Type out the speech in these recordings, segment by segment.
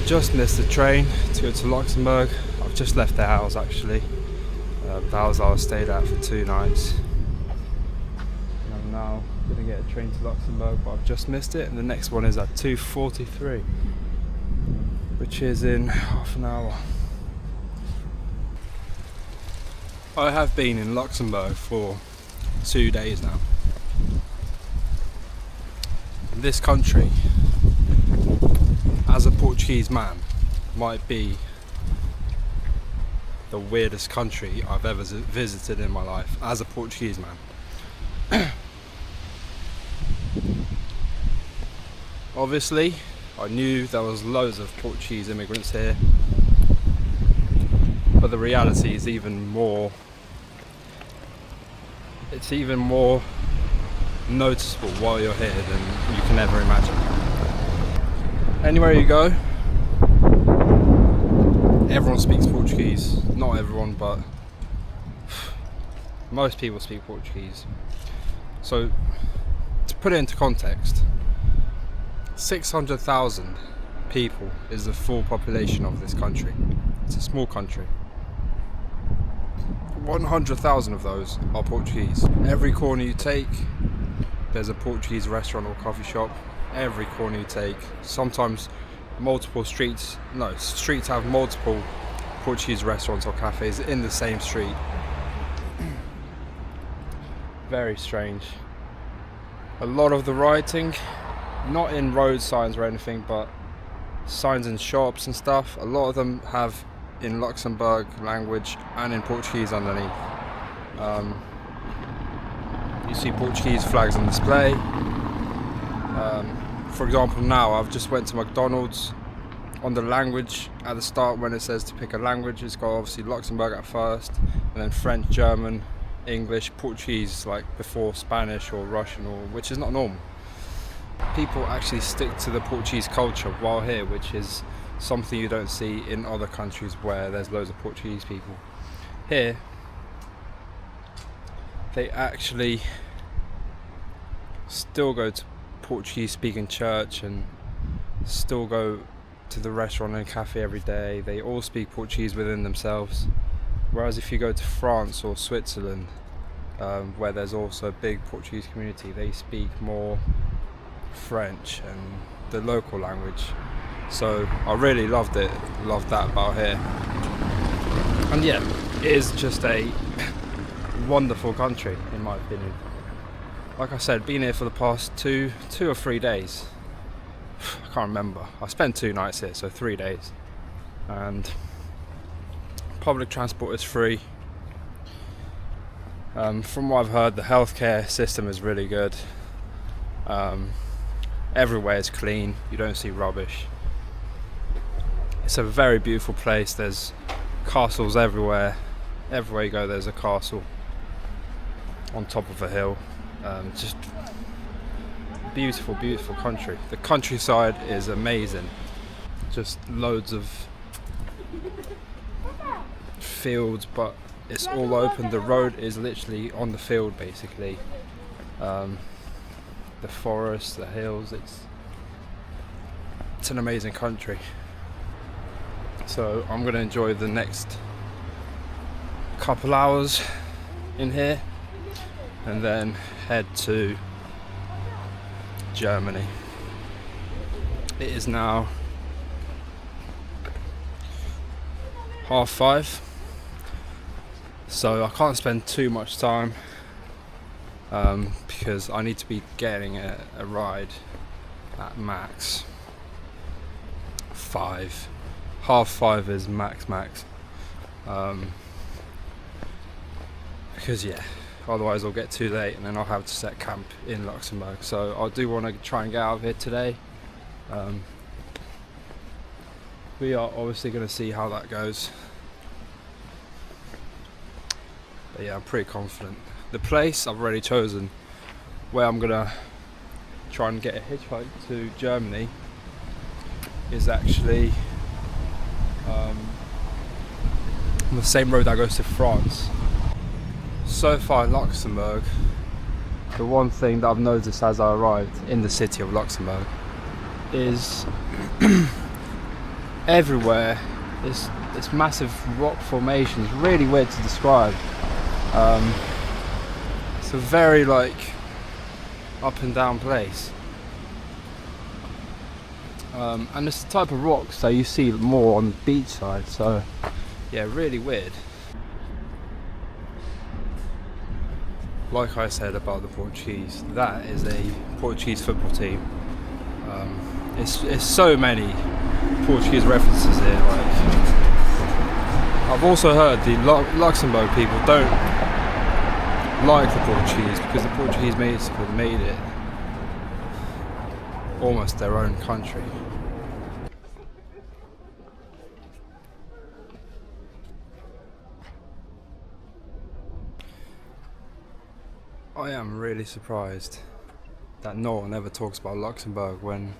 I've just missed the train to go to Luxembourg. I've just left the house actually. The house I stayed at for 2 nights. And I'm now going to get a train to Luxembourg, but I've just missed it, and the next one is at 2:43, which is in half an hour. I have been in Luxembourg for 2 days now. This country, as a Portuguese man, might be the weirdest country I've ever visited in my life as a Portuguese man. Obviously, I knew there was loads of Portuguese immigrants here, but the reality is even more noticeable while you're here than you can ever imagine. Anywhere you go, everyone speaks Portuguese. Not everyone, but most people speak Portuguese. So, to put it into context, 600,000 people is the full population of this country. It's a small country. 100,000 of those are Portuguese. Every corner you take, there's a Portuguese restaurant or coffee shop. Every corner you take, sometimes multiple streets have multiple Portuguese restaurants or cafes in the same street. Very strange. A lot of the writing, not in road signs or anything, but signs in shops and stuff, a lot of them have in Luxembourg language and in Portuguese underneath. You see Portuguese flags on display. For example, now I've just went to McDonald's. On the language at the start, when it says to pick a language, it's got obviously Luxembourg at first, and then French, German, English, Portuguese, like before Spanish or Russian, or which is not normal. People actually stick to the Portuguese culture while here, which is something you don't see in other countries where there's loads of Portuguese people. Here, they actually still go to Portuguese speaking church and still go to the restaurant and cafe every day. They all speak Portuguese within themselves. Whereas if you go to France or Switzerland, where there's also a big Portuguese community, they speak more French and the local language. So I really loved that about here. And yeah, it is just a wonderful country in my opinion. Like I said, been here for the past two or 3 days. I can't remember. I spent 2 nights here, so 3 days. And public transport is free. From what I've heard, the healthcare system is really good. Everywhere is clean. You don't see rubbish. It's a very beautiful place. There's castles everywhere. Everywhere you go, there's a castle on top of a hill. Just beautiful, beautiful country. The countryside is amazing. Just loads of fields, but it's all open. The road is literally on the field, basically. The forest, the hills. It's an amazing country. So I'm going to enjoy the next couple hours in here and then head to Germany. It is now 5:30, so I can't spend too much time because I need to be getting a ride at max 5. 5:30 is max. Because yeah, otherwise I'll get too late and then I'll have to set camp in Luxembourg. So I do want to try and get out of here today. We are obviously going to see how that goes. But yeah, I'm pretty confident. The place I've already chosen where I'm going to try and get a hitchhike to Germany is actually on the same road that goes to France. So far in Luxembourg, the one thing that I've noticed as I arrived in the city of Luxembourg is everywhere. This massive rock formation is really weird to describe. It's a very like up and down place, and it's the type of rocks that you see more on the beach side. So yeah, really weird. Like I said about the Portuguese, that is a Portuguese football team. It's so many Portuguese references here. Like, I've also heard the Luxembourg people don't like the Portuguese because the Portuguese basically made it almost their own country. I am really surprised that no one ever talks about Luxembourg when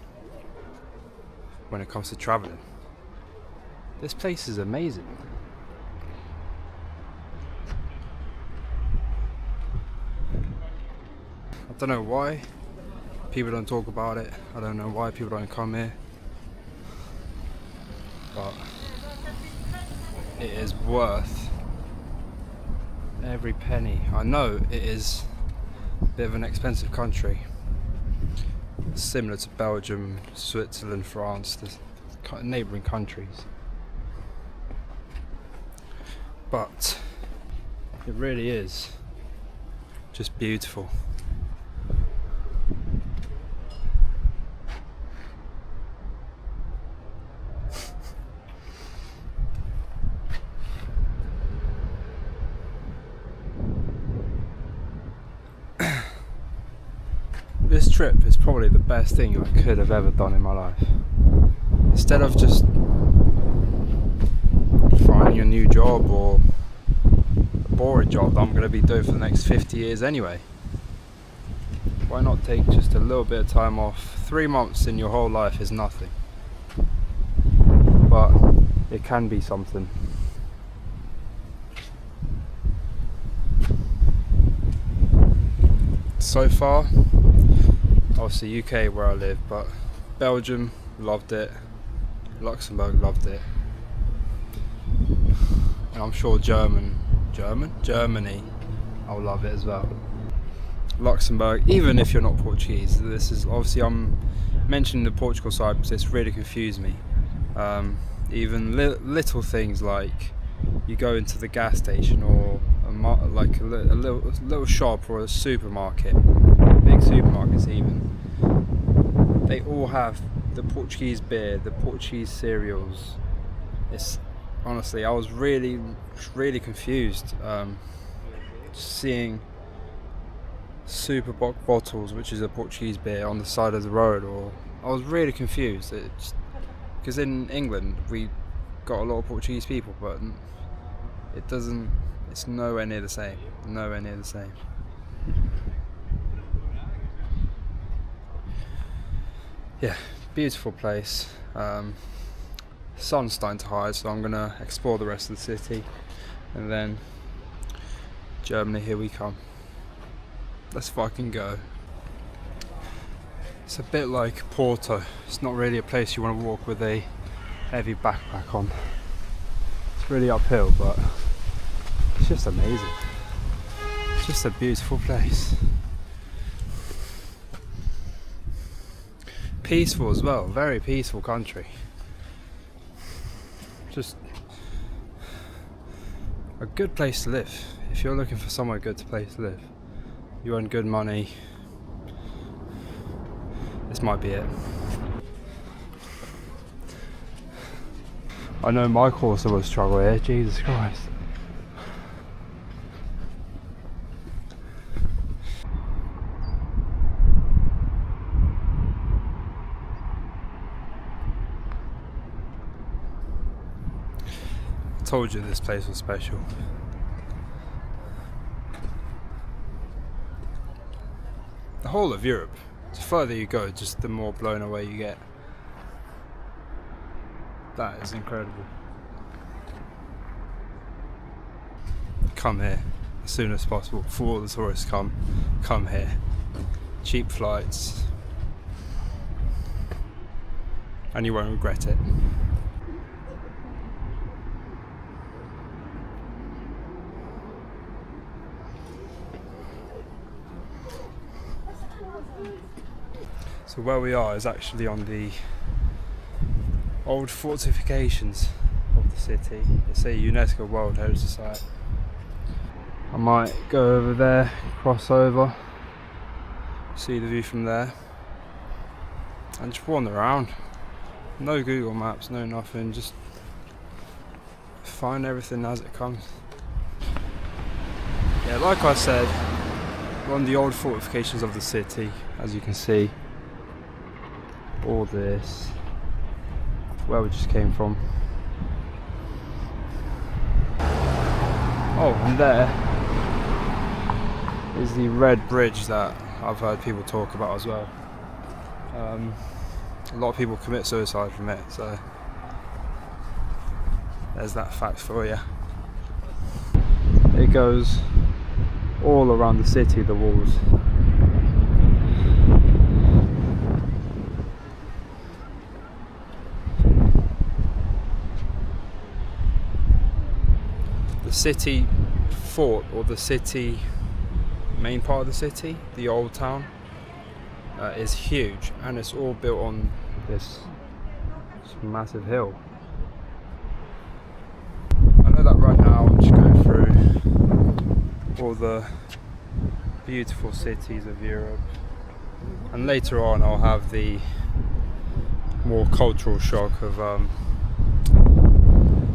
it comes to travelling. This place is amazing. I don't know why people don't talk about it. I don't know why people don't come here. But it is worth every penny. I know it is a bit of an expensive country, similar to Belgium, Switzerland, France, the neighbouring countries. But it really is just beautiful. This trip is probably the best thing I could have ever done in my life. Instead of just finding a new job or a boring job that I'm going to be doing for the next 50 years anyway, why not take just a little bit of time off? 3 months in your whole life is nothing, but it can be something. So far, obviously UK where I live, but Belgium, loved it. Luxembourg, loved it. And I'm sure Germany, I'll love it as well. Luxembourg, even if you're not Portuguese, this is obviously, I'm mentioning the Portugal side because it's really confused me. Even little things like you go into the gas station or like a little shop or a supermarket, big supermarkets even, they all have the Portuguese beer, the Portuguese cereals. It's honestly, I was really confused seeing super bottles, which is a Portuguese beer, on the side of the road. Or I was really confused because in England we got a lot of Portuguese people, but it's nowhere near the same. Yeah, beautiful place. Sun's starting to hide, so I'm gonna explore the rest of the city, and then Germany, here we come. Let's fucking go. It's a bit like Porto. It's not really a place you want to walk with a heavy backpack on. It's really uphill, but it's just amazing. It's just a beautiful place. Peaceful as well, very peaceful country. Just a good place to live. If you're looking for somewhere good to place to live, you earn good money, this might be it. I know my course will struggle here, Jesus Christ. I told you this place was special. The whole of Europe, the further you go, just the more blown away you get. That is incredible. Come here as soon as possible before all the tourists come here. Cheap flights, and you won't regret it. So where we are is actually on the old fortifications of the city. It's a UNESCO World Heritage Site. I might go over there, cross over, see the view from there, and just wander around. No Google Maps, no nothing, just find everything as it comes. Yeah, like I said, we're on the old fortifications of the city, as you can see. All this, where we just came from. Oh, and there is the red bridge that I've heard people talk about as well. A lot of people commit suicide from it, so there's that fact for you. It goes all around the city, the walls. The city fort, or the city, main part of the city, the old town, is huge, and it's all built on this massive hill. I know that right now I'm just going through all the beautiful cities of Europe, and later on I'll have the more cultural shock of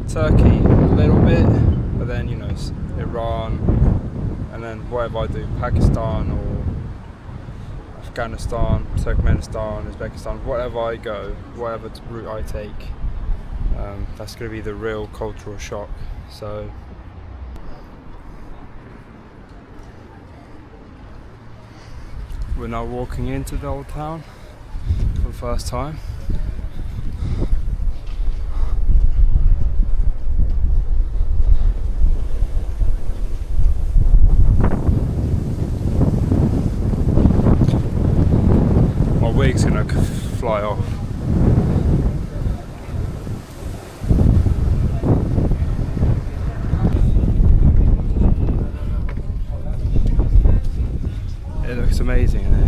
Turkey a little bit, but then, you know, Iran, and then whatever I do, Pakistan or Afghanistan, Turkmenistan, Uzbekistan, whatever I go, whatever route I take, that's going to be the real cultural shock. So we're now walking into the old town for the first time. My wig's gonna fly off. It looks amazing in here.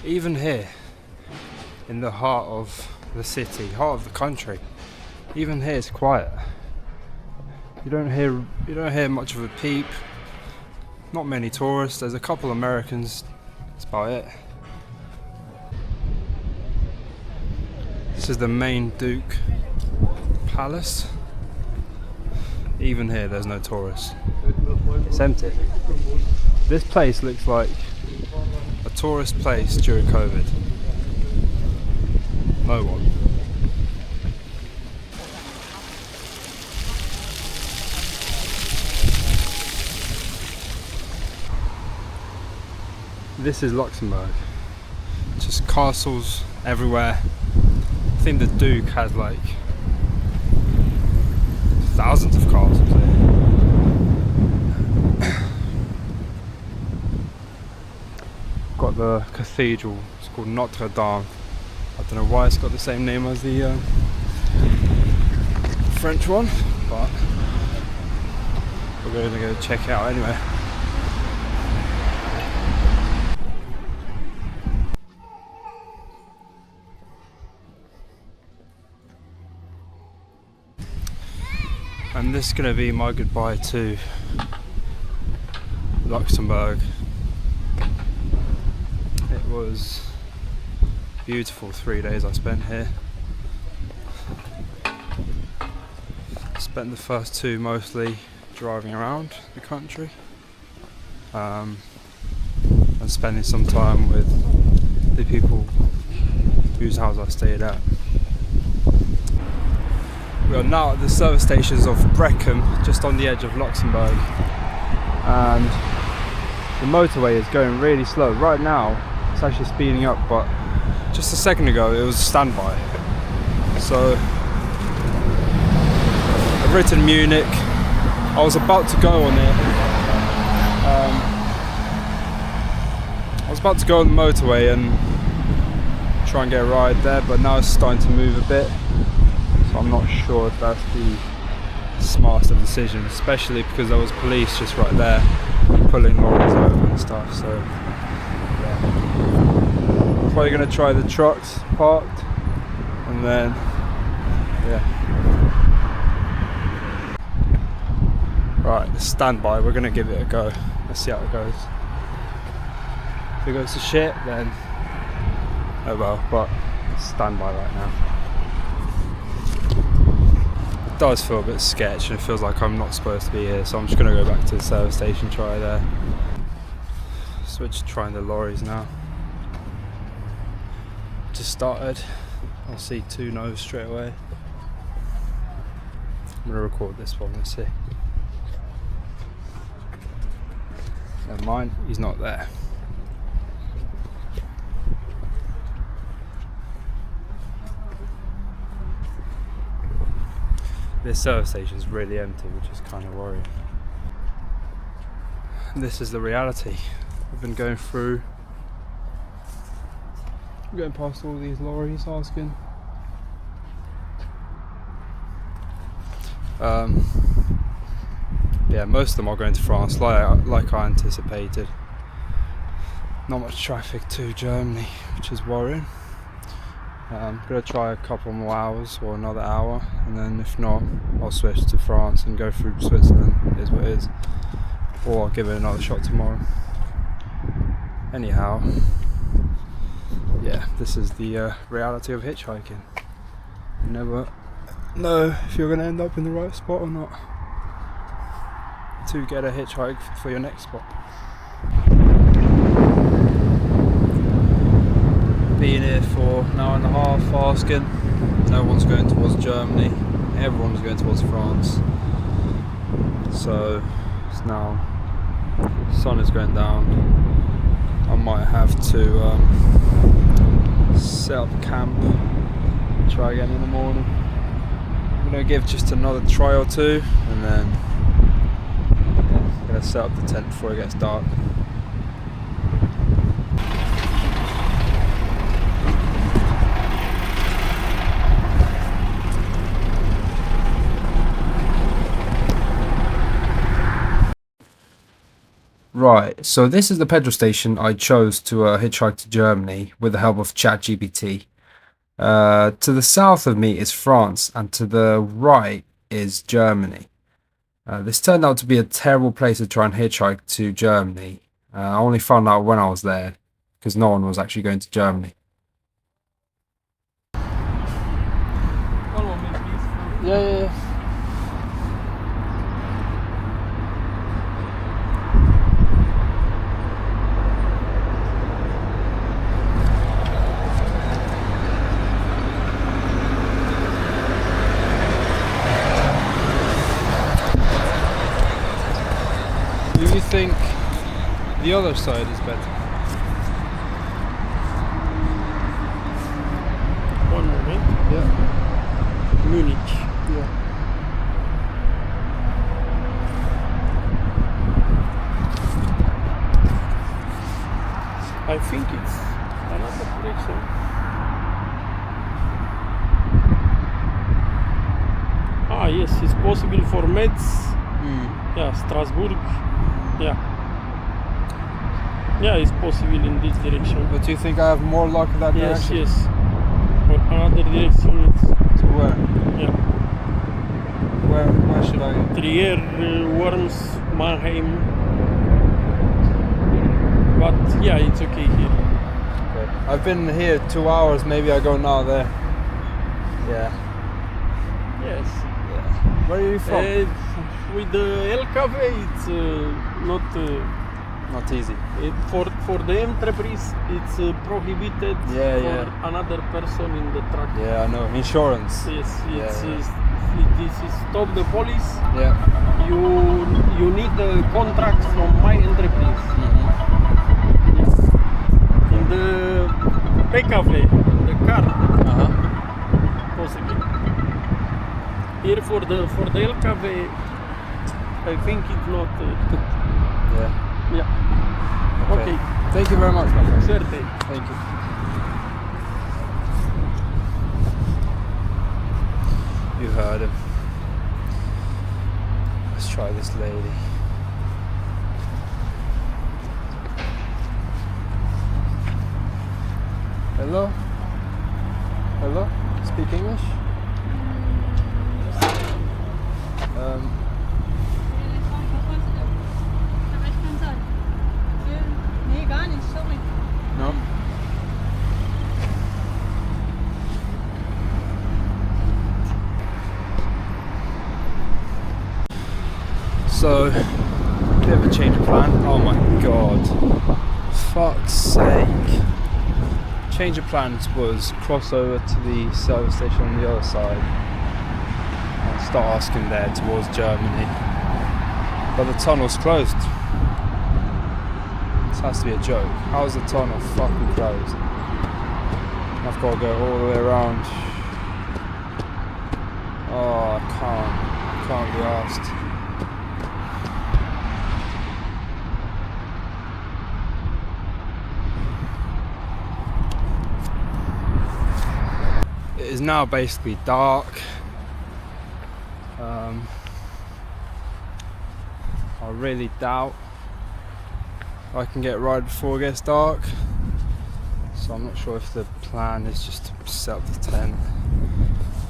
Even here, in the heart of the city, heart of the country, even here it's quiet. You don't hear much of a peep. Not many tourists. There's a couple Americans. That's about it. This is the main Duke Palace. Even here, there's no tourists. It's empty. This place looks like a tourist place during COVID. No one. This is Luxembourg. Just castles everywhere. I think the Duke has like thousands of castles here. Got the cathedral, it's called Notre Dame. I don't know why it's got the same name as the French one, but we're going to go check it out anyway. And this is going to be my goodbye to Luxembourg. It was beautiful 3 days I spent here. Spent the first two mostly driving around the country, and spending some time with the people whose house I stayed at. We are now at the service stations of Breckham, just on the edge of Luxembourg, and the motorway is going really slow. Right now it's actually speeding up, but just a second ago it was standby. So I've written Munich. I was about to go on it, was about to go on the motorway and try and get a ride there, but now it's starting to move a bit, so I'm not sure if that's the smartest of decisions, especially because there was police just right there pulling lorries over and stuff. So yeah, probably going to try the trucks parked, and then yeah. Right, standby, we're going to give it a go. Let's see how it goes. If it goes to shit, then oh well, but standby right now. It does feel a bit sketch and it feels like I'm not supposed to be here, so I'm just going to go back to the service station, try there. Switch to trying the lorries now. Just started. I'll see 2 no's straight away. I'm going to record this one, let's see. Never mind, he's not there. This service station is really empty, which is kind of worrying. And this is the reality. I've been going through, going past all these lorries asking. Yeah, most of them are going to France, like I anticipated. Not much traffic to Germany, which is worrying. I'm going to try a couple more hours or another hour, and then if not, I'll switch to France and go through Switzerland. It is what it is. Or I'll give it another shot tomorrow. Anyhow, yeah, this is the reality of hitchhiking. You never know if you're going to end up in the right spot or not to get a hitchhike for your next spot. Been here for an hour and a half asking. No one's going towards Germany, everyone's going towards France. So it's now, sun is going down. I might have to set up camp, try again in the morning. I'm going to give just another try or two, and then I'm going to set up the tent before it gets dark. Right, so this is the petrol station I chose to hitchhike to Germany with the help of ChatGPT. To the south of me is France, and to the right is Germany. This turned out to be a terrible place to try and hitchhike to Germany. I only found out when I was there, because no one was actually going to Germany. One moment, please. Yeah. Do you think the other side is better? One moment. Yeah. Munich. Yeah. I think it's another direction. Ah, yes, it's possible for Metz. Yeah, Strasbourg. Yeah. Yeah, it's possible in this direction. But do you think I have more luck in that direction? Yes. Or another direction it's To where? yeah. Where should I go? Trier, Worms, Mannheim. But yeah, it's okay here. Okay. I've been here 2 hours, maybe I go now there. Yeah. Yes. Where are you from? With the El Cafe, it's not Not easy. for the entreprise. It's prohibited Yeah, for yeah. another person in the truck. Yeah, I know. Insurance. Yes, it's Yeah, this is stop the police. Yeah. You need a contract from my entreprise. In the PKV, in the car, possibly. Here for the LKV, I think it's not. Yeah. Yeah. Okay. Thank you very much, my friend. Suerte. Thank you. You heard him. Let's try this lady. Hello? Hello? Speak English? Nee, gar nicht, sorry. No? So, bit of a change of plan. Oh my god. Fuck's sake. Change of plans was cross over to the service station on the other side and start asking there towards Germany. But the tunnel's closed. This has to be a joke. How is the tunnel fucking closed? I've got to go all the way around. Oh, I can't be asked. It is now basically dark. I really doubt I can get right before it gets dark, so I'm not sure if the plan is just to set up the tent.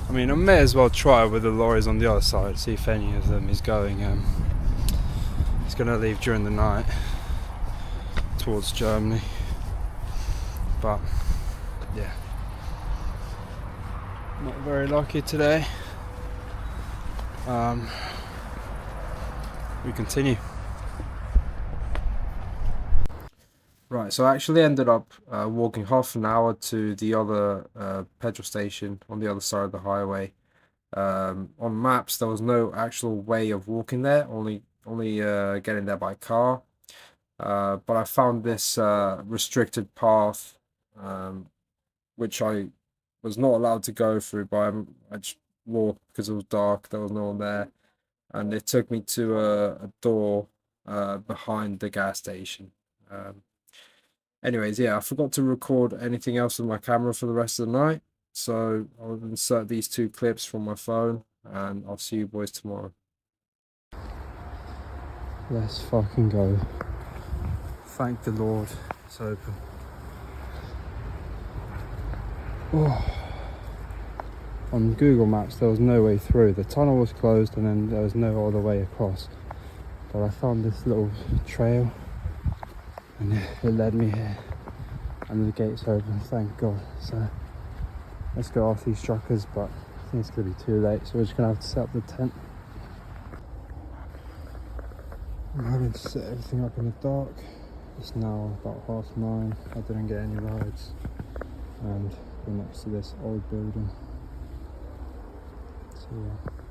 I mean, I may as well try with the lorries on the other side, see if any of them is going. It's going to leave during the night towards Germany, but yeah, not very lucky today. We continue. Right, so I actually ended up walking half an hour to the other petrol station on the other side of the highway. On maps, there was no actual way of walking there, only getting there by car. But I found this restricted path, which I was not allowed to go through, but I just walked because it was dark, there was no one there. And it took me to a door behind the gas station. Anyways, yeah, I forgot to record anything else with my camera for the rest of the night, so I'll insert these 2 clips from my phone, and I'll see you boys tomorrow. Let's fucking go. Thank the Lord, it's open. Oh. On Google Maps there was no way through. The tunnel was closed and then there was no other way across. But I found this little trail and it led me here. And the gate's open, thank God. So let's go off these truckers, but I think it's gonna be too late, so we're just gonna have to set up the tent. I'm having to set everything up in the dark. It's now about 9:30. I didn't get any rides. And we're next to this old building. So yeah.